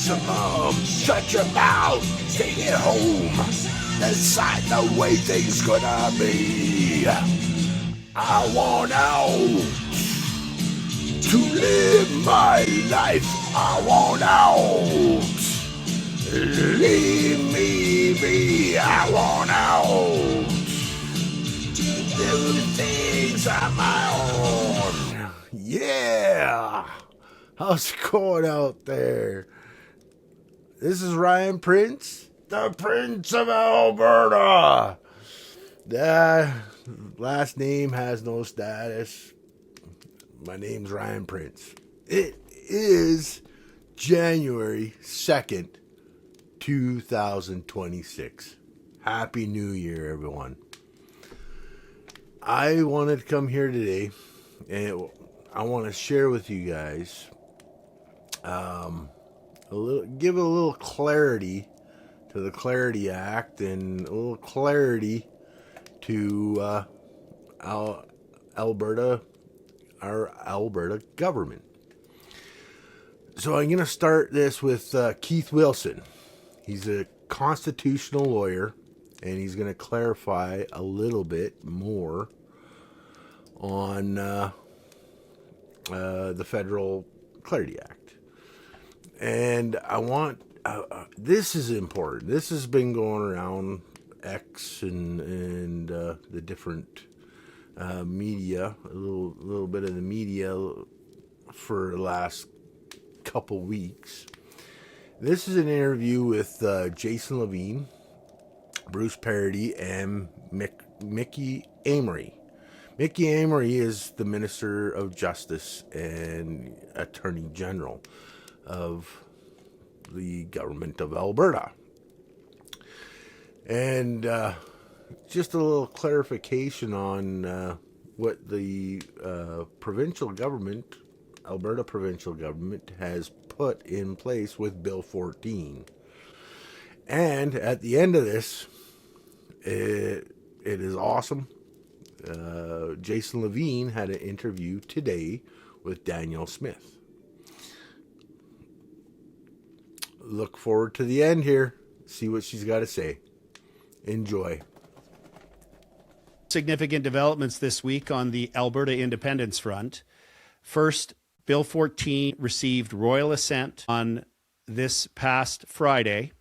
maximum. Shut your mouth, stay at home. Decide the way things gonna be. I want out to live my life. I want out. Leave me be. I want out. Do things on my own. Yeah. How's it going out there? This is Ryan Prince, the Prince of Alberta. Last name has no status. My name's Ryan Prince. It is January 2nd, 2026. Happy New Year, everyone. I wanted to come here today and I want to share with you guys give a little clarity to the Clarity Act and a little clarity to our Alberta government. So I'm going to start this with Keith Wilson. He's a constitutional lawyer, and he's going to clarify a little bit more on the Federal Clarity Act. And I want, this is important. This has been going around X and the different media, a little bit of the media for the last couple weeks. This is an interview with Jason Levine, Bruce Parody, and Mickey Amory. Mickey Amory is the Minister of Justice and Attorney General of the government of Alberta. And just a little clarification on what the provincial government, Alberta Provincial Government, has put in place with Bill 14. And at the end of this, it is awesome. Jason Levine had an interview today with Danielle Smith. Look forward to the end here. See what she's got to say. Enjoy. Significant developments this week on the Alberta independence front. First, Bill 14 received royal assent on this past Friday.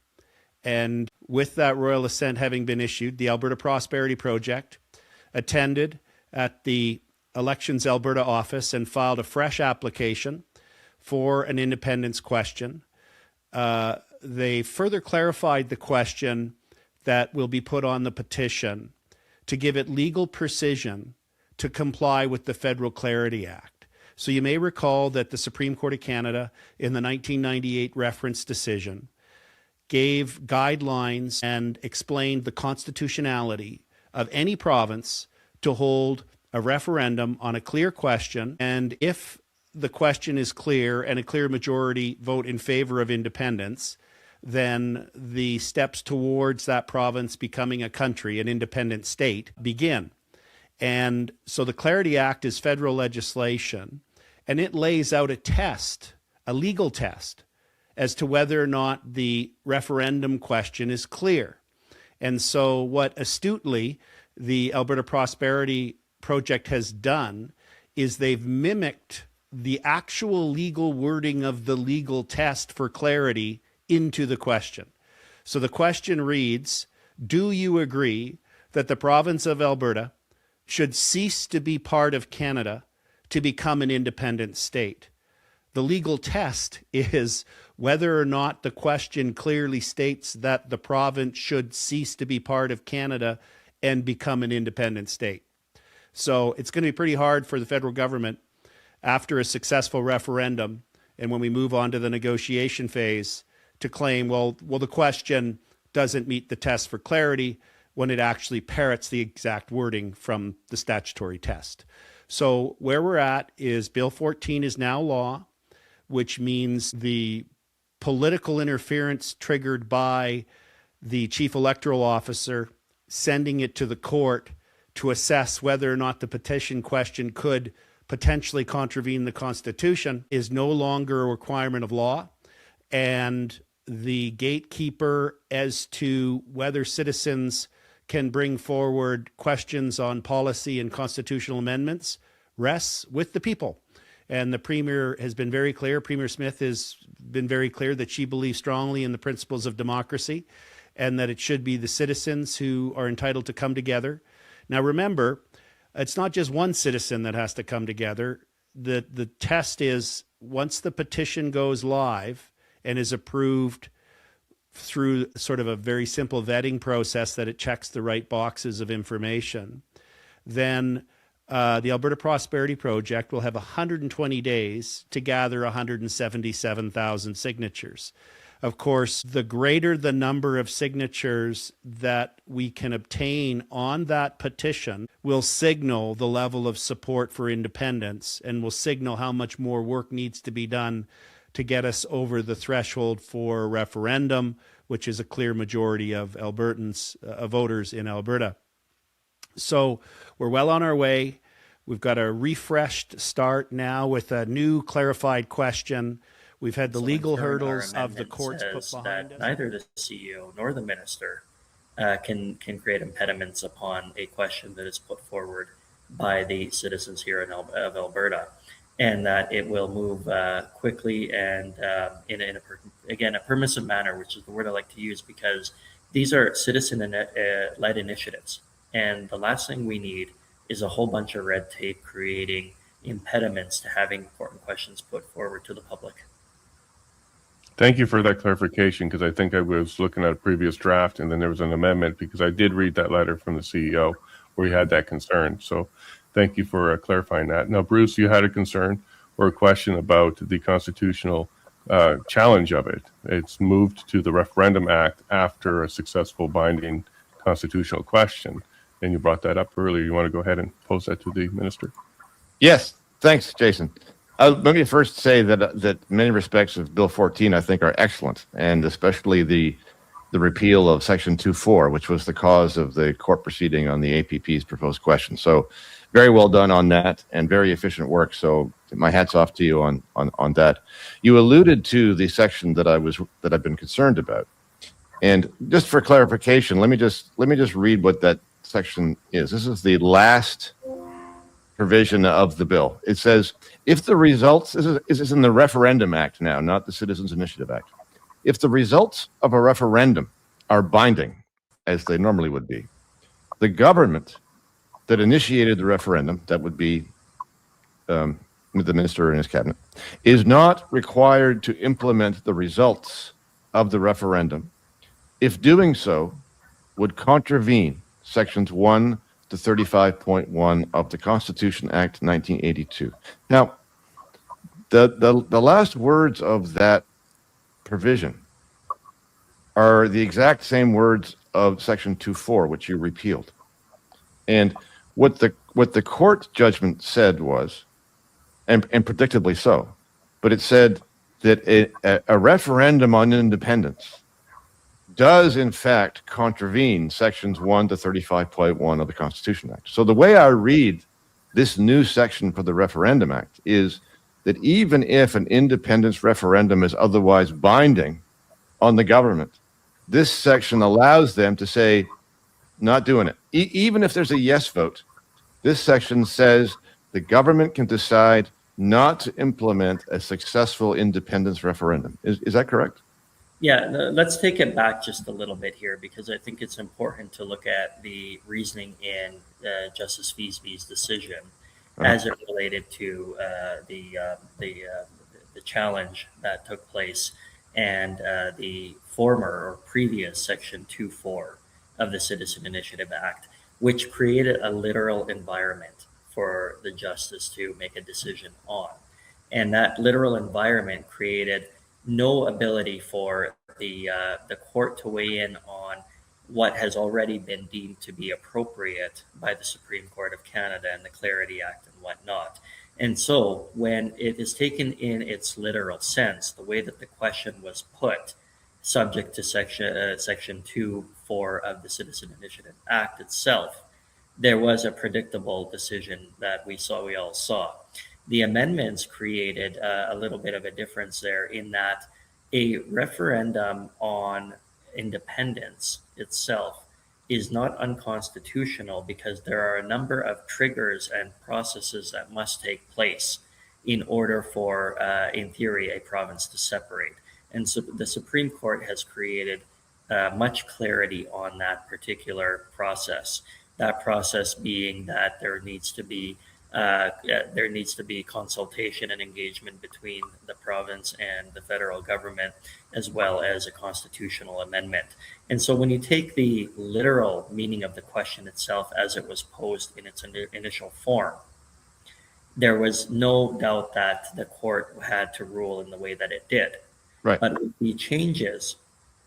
And with that royal assent having been issued, the Alberta Prosperity Project attended at the Elections Alberta office and filed a fresh application for an independence question. They further clarified the question that will be put on the petition to give it legal precision to comply with the Federal Clarity Act. So you may recall that the Supreme Court of Canada in the 1998 reference decision gave guidelines and explained the constitutionality of any province to hold a referendum on a clear question, and if the question is clear and a clear majority vote in favor of independence, then the steps towards that province becoming a country, an independent state, begin. And so the Clarity Act is federal legislation, and it lays out a test, a legal test, as to whether or not the referendum question is clear. And so what astutely the Alberta Prosperity Project has done is they've mimicked the actual legal wording of the legal test for clarity into the question. So the question reads, do you agree that the province of Alberta should cease to be part of Canada to become an independent state? The legal test is whether or not the question clearly states that the province should cease to be part of Canada and become an independent state. So it's going to be pretty hard for the federal government after a successful referendum, and when we move on to the negotiation phase, to claim, well, the question doesn't meet the test for clarity when it actually parrots the exact wording from the statutory test. So where we're at is Bill 14 is now law, which means the political interference triggered by the chief electoral officer sending it to the court to assess whether or not the petition question could potentially contravene the Constitution is no longer a requirement of law. and the gatekeeper as to whether citizens can bring forward questions on policy and constitutional amendments rests with the people. And the Premier has been very clear. Premier Smith has been very clear that she believes strongly in the principles of democracy and that it should be the citizens who are entitled to come together. Now, remember, it's not just one citizen that has to come together. The test is once the petition goes live and is approved through sort of a very simple vetting process that it checks the right boxes of information, then the Alberta Prosperity Project will have 120 days to gather 177,000 signatures. Of course, the greater the number of signatures that we can obtain on that petition will signal the level of support for independence and will signal how much more work needs to be done to get us over the threshold for a referendum, which is a clear majority of Albertans, voters in Alberta. So we're well on our way. We've got a refreshed start now with a new clarified question. We've had the legal hurdles of the courts put behind us. Neither the CEO nor the minister can create impediments upon a question that is put forward by the citizens here of Alberta, and that it will move quickly and in a permissive manner, which is the word I like to use, because these are citizen-led initiatives. And the last thing we need is a whole bunch of red tape creating impediments to having important questions put forward to the public. Thank you for that clarification, because I think I was looking at a previous draft and then there was an amendment, because I did read that letter from the CEO where he had that concern. So thank you for clarifying that. Now, Bruce, you had a concern or a question about the constitutional challenge of it. It's moved to the Referendum Act after a successful binding constitutional question. And you brought that up earlier. You want to go ahead and pose that to the minister? Yes, thanks, Jason. Let me first say that many respects of Bill 14, I think, are excellent, and especially the repeal of Section 2.4, which was the cause of the court proceeding on the APP's proposed question. So very well done on that and very efficient work. So my hat's off to you on that. You alluded to the section that I've been concerned about. And just for clarification, let me just read what that section is. This is the last provision of the bill. It says, if the results, this is in the Referendum Act now, not the Citizens Initiative Act. If the results of a referendum are binding, as they normally would be, the government that initiated the referendum, that would be the minister and his cabinet, is not required to implement the results of the referendum if doing so would contravene Sections 1 to 35.1 of the Constitution Act 1982. Now, the last words of that provision are the exact same words of Section 2.4, which you repealed. And what the court judgment said was, and predictably so, but it said that a referendum on independence does in fact contravene Sections 1 to 35.1 of the Constitution Act. So the way I read this new section for the Referendum Act is that even if an independence referendum is otherwise binding on the government, this section allows them to say, not doing it. Even if there's a yes vote, this section says the government can decide not to implement a successful independence referendum. Is that correct? Yeah, let's take it back just a little bit here, because I think it's important to look at the reasoning in Justice Feasby's decision as it related to the challenge that took place and the former or previous Section 2.4 of the Citizen Initiative Act, which created a literal environment for the justice to make a decision on. And that literal environment created no ability for the court to weigh in on what has already been deemed to be appropriate by the Supreme Court of Canada and the Clarity Act and whatnot. And so when it is taken in its literal sense, the way that the question was put, subject to Section 2.4 of the Citizen Initiative Act itself, there was a predictable decision that we all saw. The amendments created a little bit of a difference there in that A referendum on independence itself is not unconstitutional because there are a number of triggers and processes that must take place in order for, in theory, a province to separate. And so the Supreme Court has created much clarity on that particular process. That process being that there needs to be consultation and engagement between the province and the federal government, as well as a constitutional amendment. And so when you take the literal meaning of the question itself as it was posed in its initial form, there was no doubt that the court had to rule in the way that it did. Right. But with the changes,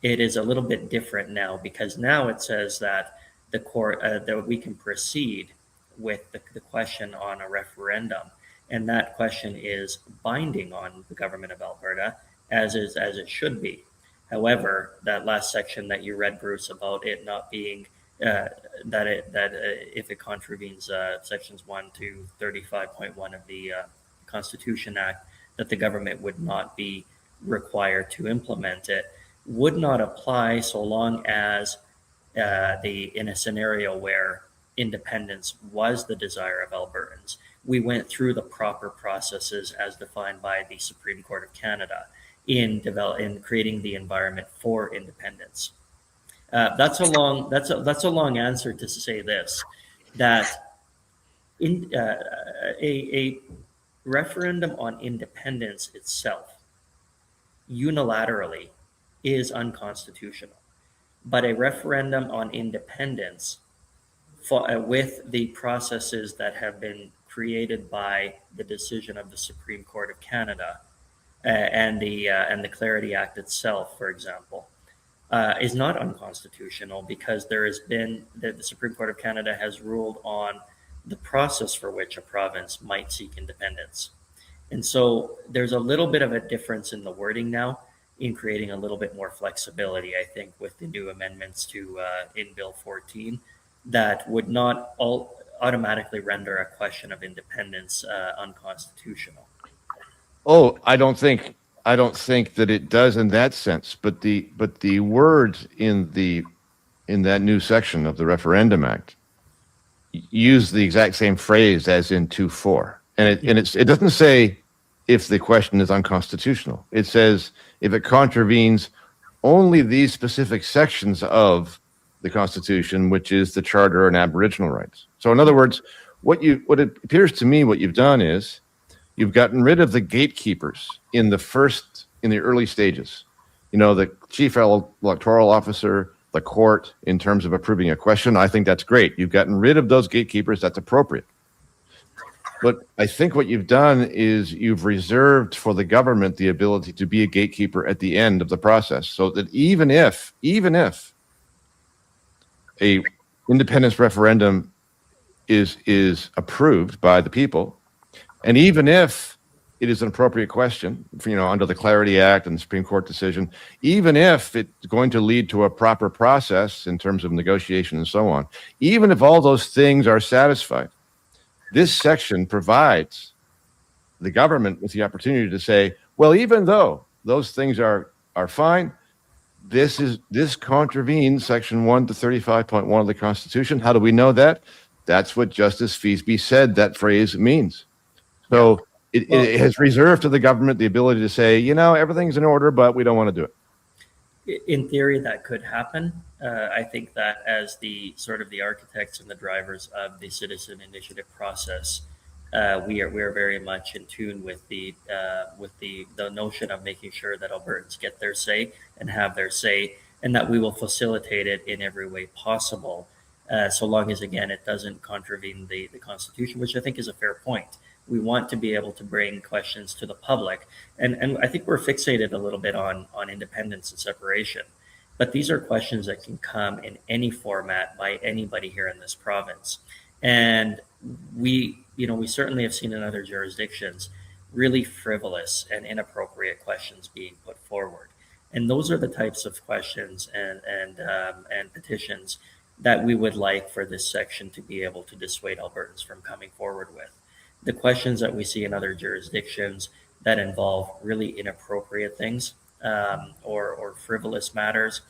it is a little bit different now, because now it says that the court that we can proceed with the question on a referendum, and that question is binding on the government of Alberta, as it should be. However, that last section that you read, Bruce, about it not being if it contravenes sections 1 to 35.1 of the Constitution Act, that the government would not be required to implement it, would not apply so long as in a scenario where independence was the desire of Albertans. We went through the proper processes as defined by the Supreme Court of Canada in creating the environment for independence. That's a long answer to say this, that a referendum on independence itself unilaterally is unconstitutional, but a referendum on independence with the processes that have been created by the decision of the Supreme Court of Canada and the Clarity Act itself, for example, is not unconstitutional, because there has been the Supreme Court of Canada has ruled on the process for which a province might seek independence. And so there's a little bit of a difference in the wording now, in creating a little bit more flexibility, I think, with the new amendments to in Bill 14, that would not automatically render a question of independence unconstitutional. Oh, I don't think that it does in that sense. But the words in that new section of the Referendum Act use the exact same phrase as in 2.4, and it doesn't say if the question is unconstitutional. It says if it contravenes only these specific sections of the Constitution, which is the Charter and Aboriginal rights. So in other words, what it appears to me what you've done is you've gotten rid of the gatekeepers in the early stages. You know, the chief electoral officer, the court, in terms of approving a question. I think that's great. You've gotten rid of those gatekeepers. That's appropriate. But I think what you've done is you've reserved for the government the ability to be a gatekeeper at the end of the process, so that even if a independence referendum is approved by the people, and even if it is an appropriate question, under the Clarity Act and the Supreme Court decision, even if it's going to lead to a proper process in terms of negotiation and so on, even if all those things are satisfied, this section provides the government with the opportunity to say, well, even though those things are fine, this contravenes section 1 to 35.1 of the Constitution. How do we know that? That's what Justice Feasby said that phrase means. So it has reserved to the government the ability to say, everything's in order, but we don't want to do it. In theory, that could happen. I think that as the sort of the architects and the drivers of the citizen initiative process, we are very much in tune with the notion of making sure that Albertans get their say and have their say, and that we will facilitate it in every way possible, so long as, again, it doesn't contravene the Constitution, which I think is a fair point. We want to be able to bring questions to the public, and I think we're fixated a little bit on independence and separation, but these are questions that can come in any format by anybody here in this province. And we certainly have seen in other jurisdictions really frivolous and inappropriate questions being put forward. And those are the types of questions and petitions that we would like for this section to be able to dissuade Albertans from coming forward with. The questions that we see in other jurisdictions that involve really inappropriate things, or frivolous matters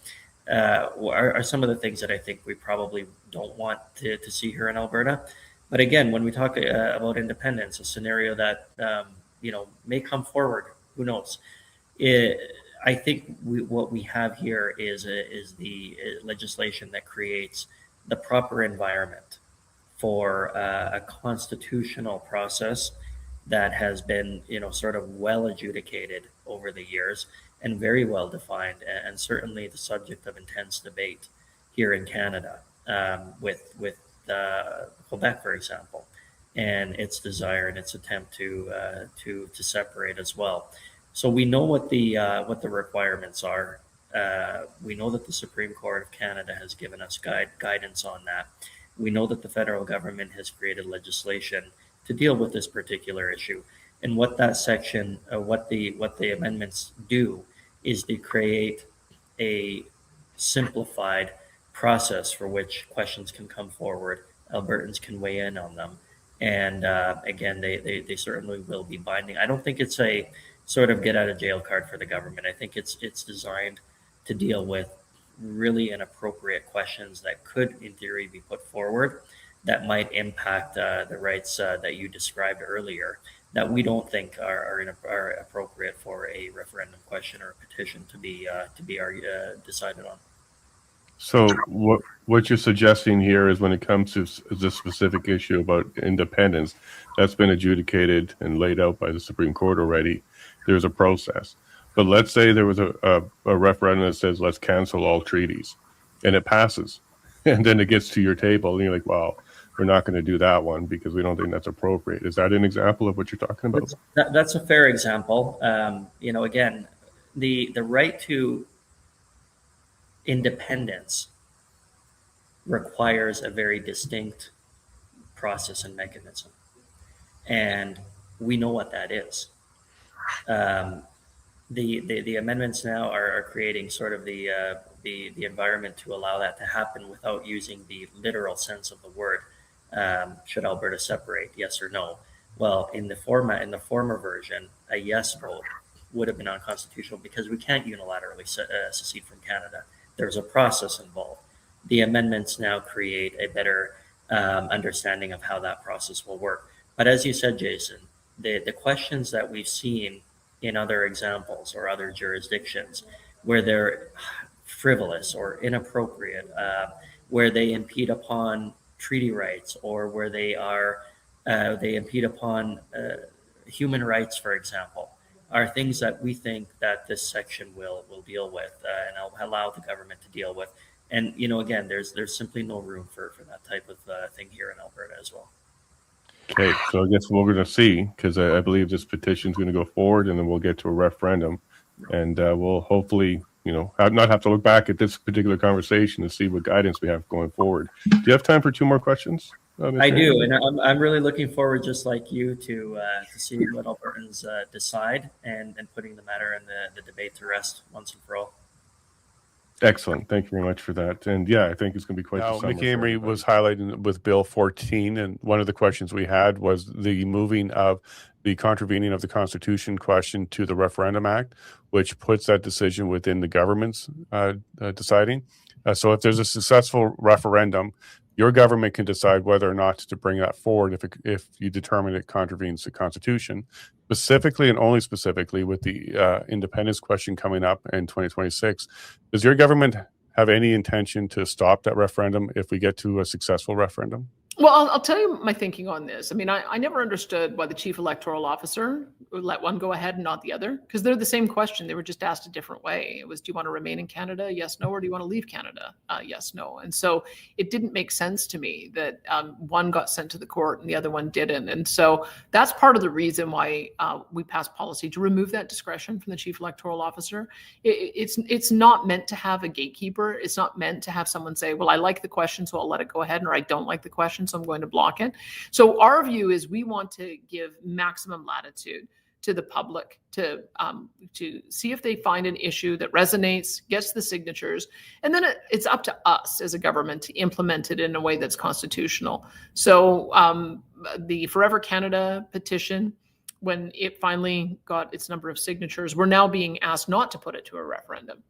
are some of the things that I think we probably don't want to see here in Alberta. But again, when we talk about independence, a scenario that may come forward, who knows? I think what we have here is the legislation that creates the proper environment for a constitutional process that has been, sort of well adjudicated over the years and very well defined, and certainly the subject of intense debate here in Canada, with Quebec, for example, and its desire and its attempt to separate as well. So we know what the requirements are. We know that the Supreme Court of Canada has given us guidance on that. We know that the federal government has created legislation to deal with this particular issue. And what that section, what the amendments do, is they create a simplified process for which questions can come forward. Albertans can weigh in on them, and again, they certainly will be binding. I don't think it's a sort of get out of jail card for the government. I think it's designed to deal with really inappropriate questions that could, in theory, be put forward that might impact the rights that you described earlier, that we don't think are appropriate for a referendum question or a petition to be decided on. So what you're suggesting here is when it comes to the specific issue about independence, that's been adjudicated and laid out by the Supreme Court already. There's a process. But let's say there was a referendum that says, let's cancel all treaties, and it passes. And then it gets to your table, and you're like, well, we're not going to do that one because we don't think that's appropriate. Is that an example of what you're talking about? That's a fair example. Again, the right to independence requires a very distinct process and mechanism. And we know what that is. The amendments now are creating sort of the environment to allow that to happen without using the literal sense of the word. Should Alberta separate, yes or no? Well, in the former version, a yes vote would have been unconstitutional because we can't unilaterally secede from Canada. There's a process involved. The amendments now create a better understanding of how that process will work. But as you said, Jason, the questions that we've seen in other examples or other jurisdictions where they're frivolous or inappropriate, where they impede upon treaty rights, or where they impede upon human rights, for example, are things that we think that this section will deal with and allow the government to deal with. And again, there's simply no room for that type of thing here in Alberta as well. Okay, so I guess what we're going to see, because I believe this petition is going to go forward, and then we'll get to a referendum, and we'll hopefully, not have to look back at this particular conversation to see what guidance we have going forward. Do you have time for two more questions? I do, and I'm really looking forward, just like you, to seeing what Albertans decide and putting the matter in the debate to rest once and for all. Excellent. Thank you very much for that. And yeah, I think it's going to be quite the summer. McAmory was highlighting with Bill 14, and one of the questions we had was the moving of the contravening of the Constitution question to the Referendum Act, which puts that decision within the government's deciding. So if there's a successful referendum, your government can decide whether or not to bring that forward if you determine it contravenes the Constitution. Specifically and only specifically with the independence question coming up in 2026, does your government have any intention to stop that referendum if we get to a successful referendum? Well, I'll tell you my thinking on this. I mean, I never understood why the chief electoral officer would let one go ahead and not the other, because they're the same question. They were just asked a different way. It was, do you want to remain in Canada? Yes, no. Or do you want to leave Canada? Yes, no. And so it didn't make sense to me that one got sent to the court and the other one didn't. And so that's part of the reason why we passed policy to remove that discretion from the chief electoral officer. It's not meant to have a gatekeeper. It's not meant to have someone say, well, I like the question, so I'll let it go ahead, or I don't like the question, so I'm going to block it. So our view is we want to give maximum latitude to the public to see if they find an issue that resonates, gets the signatures, and then it's up to us as a government to implement it in a way that's constitutional. So the Forever Canada petition when it finally got its number of signatures, we're now being asked not to put it to a referendum.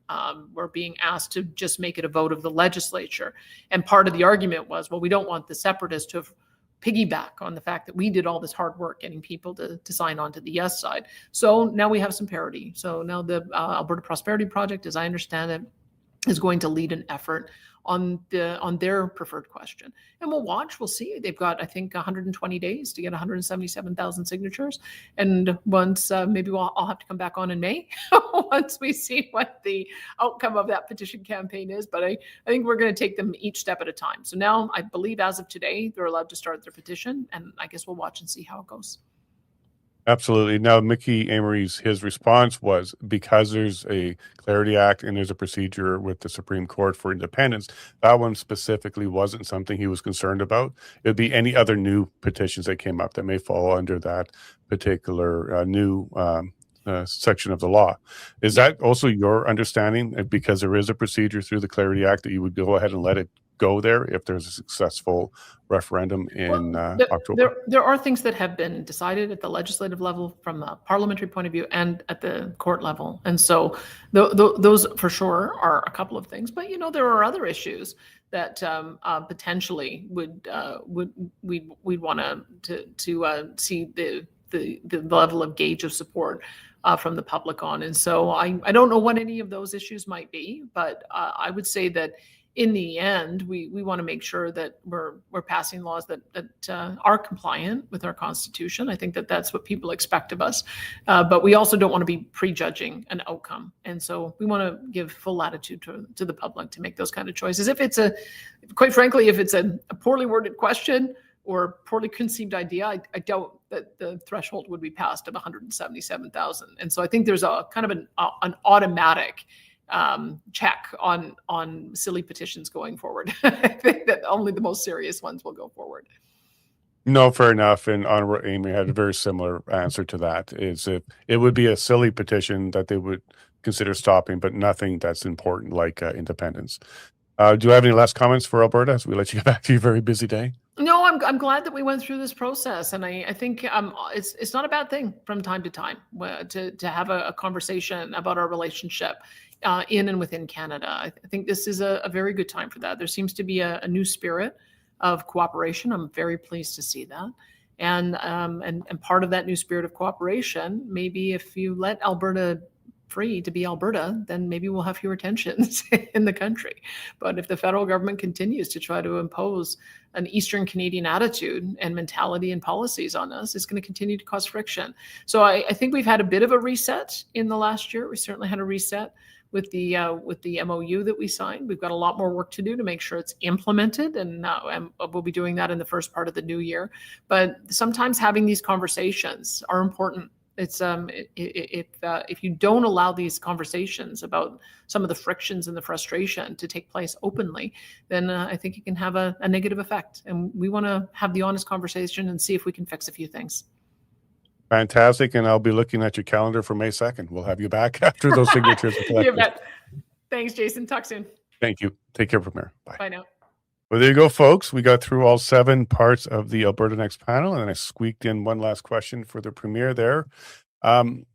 We're being asked to just make it a vote of the legislature. And part of the argument was, well, we don't want the separatists to have piggyback on the fact that we did all this hard work getting people to sign on to the yes side. So now we have some parity. So now the Alberta Prosperity Project, as I understand it, is going to lead an effort on their preferred question. And we'll watch, we'll see. They've got, I think, 120 days to get 177,000 signatures. And once, maybe I'll have to come back on in May once we see what the outcome of that petition campaign is. But I think we're going to take them each step at a time. So now I believe as of today, they're allowed to start their petition. And I guess we'll watch and see how it goes. Absolutely. Now, Mickey Amory's his response was, because there's a Clarity Act and there's a procedure with the Supreme Court for independence, that one specifically wasn't something he was concerned about. It would be any other new petitions that came up that may fall under that particular new section of the law. Is that also your understanding? Because there is a procedure through the Clarity Act that you would go ahead and let it go there if there's a successful referendum in October? There are things that have been decided at the legislative level from a parliamentary point of view and at the court level. And so those for sure are a couple of things. But, there are other issues that potentially we'd want to see the level of gauge of support from the public on. And so I don't know what any of those issues might be, but I would say that in the end, we want to make sure that we're passing laws that are compliant with our Constitution. I think that that's what people expect of us. But we also don't want to be prejudging an outcome. And so we want to give full latitude to the public to make those kind of choices. Quite frankly, if it's a poorly worded question or poorly conceived idea, I doubt that the threshold would be passed of 177,000. And so I think there's a kind of an automatic check on silly petitions going forward. I think that only the most serious ones will go forward. No, fair enough. And Honorable Amy had a very similar answer to that. Is it would be a silly petition that they would consider stopping, but nothing that's important like independence. Do you have any last comments for Alberta as we let you get back to your very busy day? No, I'm glad that we went through this process, and I think it's not a bad thing from time to time to have a conversation about our relationship in and within Canada. I think this is a very good time for that. There seems to be a new spirit of cooperation. I'm very pleased to see that. And part of that new spirit of cooperation, maybe if you let Alberta free to be Alberta, then maybe we'll have fewer tensions in the country. But if the federal government continues to try to impose an Eastern Canadian attitude and mentality and policies on us, it's going to continue to cause friction. So I think we've had a bit of a reset in the last year. We certainly had a reset with the MOU that we signed. We've got a lot more work to do to make sure it's implemented, and we'll be doing that in the first part of the new year. But sometimes having these conversations are important. It's if you don't allow these conversations about some of the frictions and the frustration to take place openly, then I think it can have a negative effect. And we want to have the honest conversation and see if we can fix a few things. Fantastic. And I'll be looking at your calendar for May 2nd. We'll have you back after those signatures are collected. You bet. Thanks, Jason. Talk soon. Thank you. Take care, Premier. Bye. Bye now. Well, there you go, folks. We got through all 7 parts of the Alberta Next panel, and I squeaked in one last question for the Premier there. I'm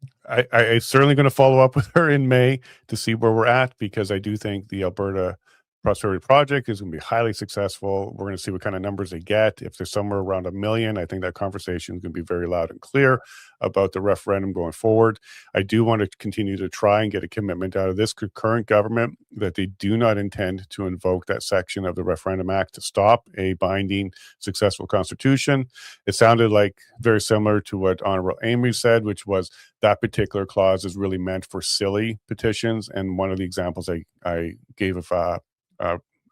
certainly going to follow up with her in May to see where we're at, because I do think the Alberta Prosperity Project is going to be highly successful. We're going to see what kind of numbers they get. If they're somewhere around 1 million, I think that conversation is going to be very loud and clear about the referendum going forward. I do want to continue to try and get a commitment out of this current government that they do not intend to invoke that section of the Referendum Act to stop a binding, successful constitution. It sounded like very similar to what Honorable Amory said, which was that particular clause is really meant for silly petitions. And one of the examples I gave of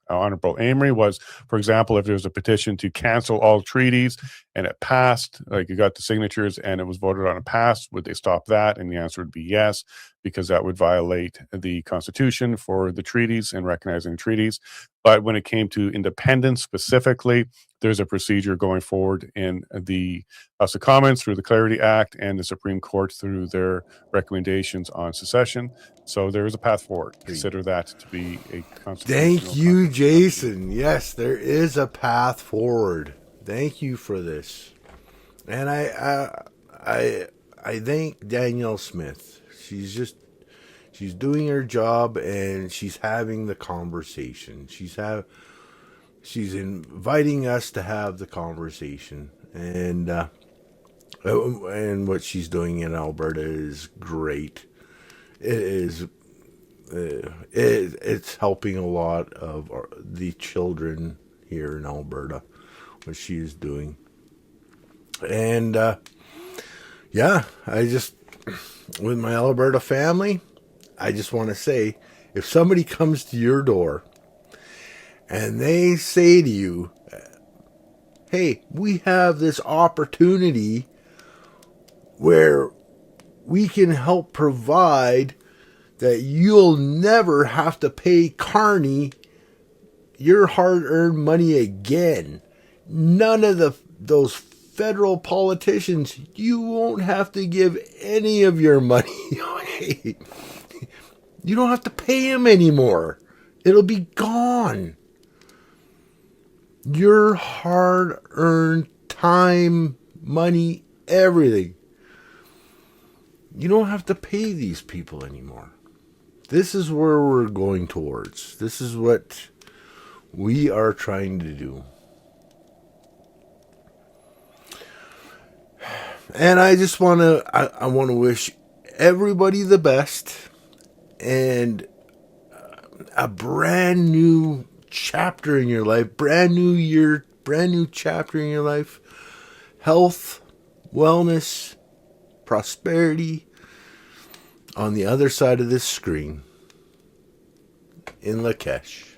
Honorable Amory was, for example, if there's a petition to cancel all treaties and it passed, like you got the signatures and it was voted on and passed, would they stop that? And the answer would be yes, because that would violate the Constitution for the treaties and recognizing treaties. But when it came to independence specifically, there's a procedure going forward in the House of Commons through the Clarity Act and the Supreme Court through their recommendations on secession. So there is a path forward. Consider that to be a constitutional. Thank you, Jason. Yes, there is a path forward. Thank you for this. And I thank Danielle Smith. She's doing her job, and she's having the conversation. She's inviting us to have the conversation, and what she's doing in Alberta is great. It is. It's helping a lot of the children here in Alberta, what she is doing. And yeah, with my Alberta family, I just want to say, if somebody comes to your door and they say to you, hey, we have this opportunity where we can help provide that you'll never have to pay Carney your hard-earned money again. None of those federal politicians, you won't have to give any of your money away. You don't have to pay them anymore. It'll be gone. Your hard-earned time, money, everything. You don't have to pay these people anymore. This is where we're going towards. This is what we are trying to do. And I just want to wish everybody the best, and a brand new chapter in your life, brand new year, brand new chapter in your life. Health, wellness, prosperity on the other side of this screen in Lakesh.